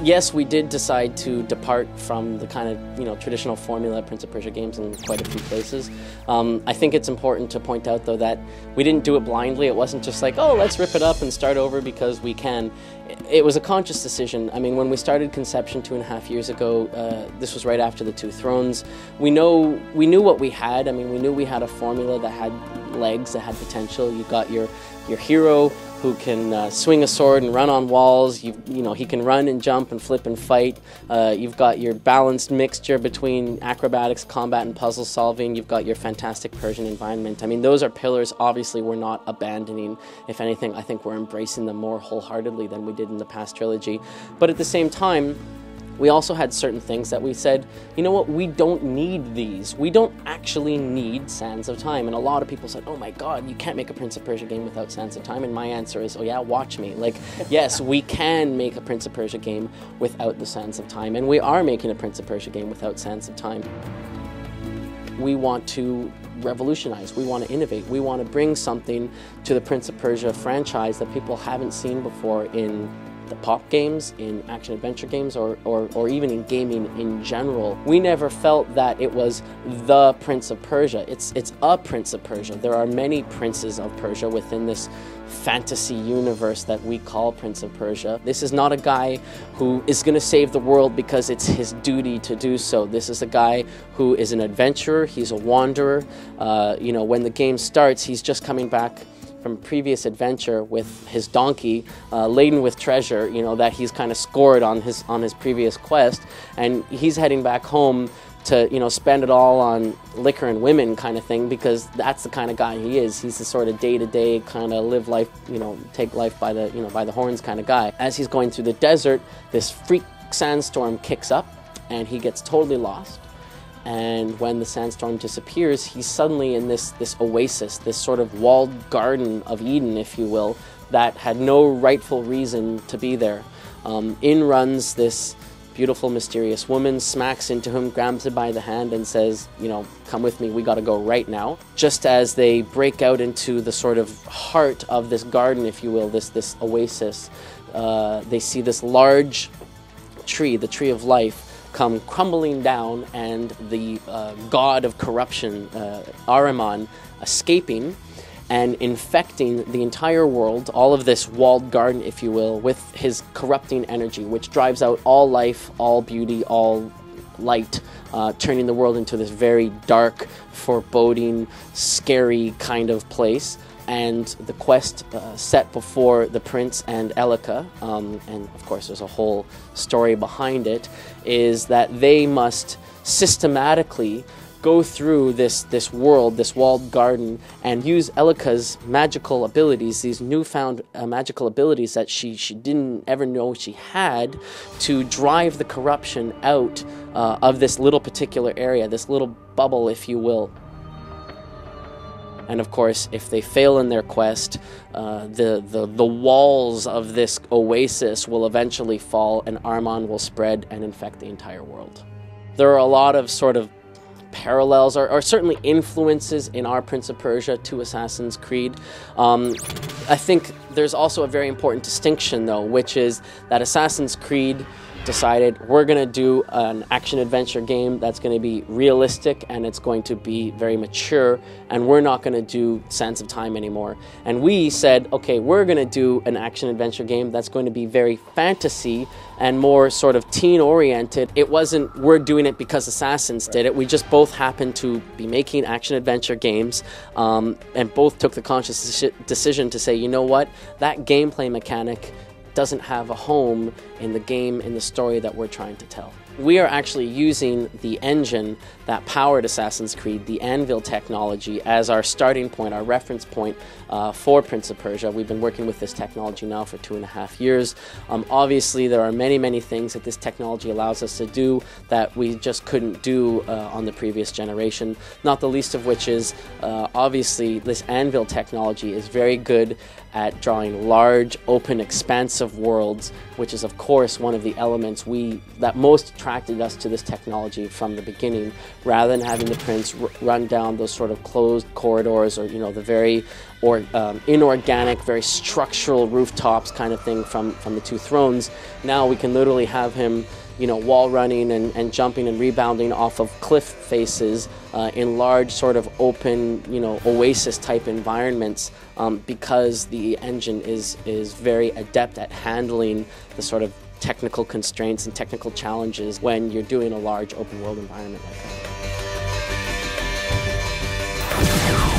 Yes, we did decide to depart from the kind of, traditional formula Prince of Persia games in quite a few places. I think it's important to point out, though, that we didn't do it blindly. It wasn't just like, oh, let's rip it up and start over because we can. It was a conscious decision. I mean, when we started conception 2.5 years ago, this was right after the Two Thrones. We knew what we had. I mean, we knew we had a formula that had legs, that had potential. You got your hero who can swing a sword and run on walls. He can run and jump and flip and fight. You've got your balanced mixture between acrobatics, combat, and puzzle solving. You've got your fantastic Persian environment. I mean, those are pillars. Obviously, we're not abandoning. If anything, I think we're embracing them more wholeheartedly than we did in the past trilogy. But at the same time, we also had certain things that we said, you know what, we don't need these. We don't actually need Sands of Time. And a lot of people said, oh my God, you can't make a Prince of Persia game without Sands of Time. And my answer is, oh yeah, watch me. Like, yes, we can make a Prince of Persia game without the Sands of Time. And we are making a Prince of Persia game without Sands of Time. We want to revolutionize, we want to innovate, we want to bring something to the Prince of Persia franchise that people haven't seen before in the pop games, in action-adventure games, or even in gaming in general. We never felt that it was the Prince of Persia. It's a Prince of Persia. There are many princes of Persia within this fantasy universe that we call Prince of Persia. This is not a guy who is going to save the world because it's his duty to do so. This is a guy who is an adventurer, he's a wanderer. When the game starts, he's just coming back from a previous adventure with his donkey laden with treasure, that he's kind of scored on his previous quest, and he's heading back home to spend it all on liquor and women kind of thing, because that's the kind of guy he is. He's the sort of day-to-day kind of live life, take life by the horns kind of guy. As he's going through the desert, this freak sandstorm kicks up and he gets totally lost. And when the sandstorm disappears, he's suddenly in this oasis, this sort of walled garden of Eden, if you will, that had no rightful reason to be there. In runs this beautiful, mysterious woman, smacks into him, grabs him by the hand and says, come with me, we gotta go right now. Just as they break out into the sort of heart of this garden, if you will, this oasis, they see this large tree, the Tree of Life, come crumbling down, and the god of corruption, Ahriman, escaping and infecting the entire world, all of this walled garden, if you will, with his corrupting energy, which drives out all life, all beauty, all light, turning the world into this very dark, foreboding, scary kind of place. And the quest set before the prince and Elika, and of course there's a whole story behind it, is that they must systematically go through this world, this walled garden, and use Elika's magical abilities, these newfound magical abilities that she didn't ever know she had, to drive the corruption out of this little particular area, this little bubble, if you will. And of course, if they fail in their quest, the walls of this oasis will eventually fall, and Ahriman will spread and infect the entire world. There are a lot of sort of parallels, or certainly influences in our Prince of Persia to Assassin's Creed. I think there's also a very important distinction, though, which is that Assassin's Creed decided we're going to do an action-adventure game that's going to be realistic and it's going to be very mature, and we're not going to do Sands of Time anymore. And we said, okay, we're going to do an action-adventure game that's going to be very fantasy and more sort of teen-oriented. It wasn't we're doing it because Assassins did it. We just both happened to be making action-adventure games, and both took the conscious decision to say, you know what, that gameplay mechanic doesn't have a home in the game, in the story that we're trying to tell. We are actually using the engine that powered Assassin's Creed, the Anvil technology, as our starting point, our reference point for Prince of Persia. We've been working with this technology now for 2.5 years. Obviously, there are many, many things that this technology allows us to do that we just couldn't do on the previous generation, not the least of which is, obviously, this Anvil technology is very good at drawing large, open, expansive worlds, which is, of course, one of the elements that most attracted us to this technology from the beginning, rather than having the prince run down those sort of closed corridors, or the very inorganic, very structural rooftops kind of thing from the two thrones. Now we can literally have him wall running and jumping and rebounding off of cliff faces in large sort of open, oasis type environments, because the engine is very adept at handling the sort of technical constraints and technical challenges when you're doing a large open world environment like that.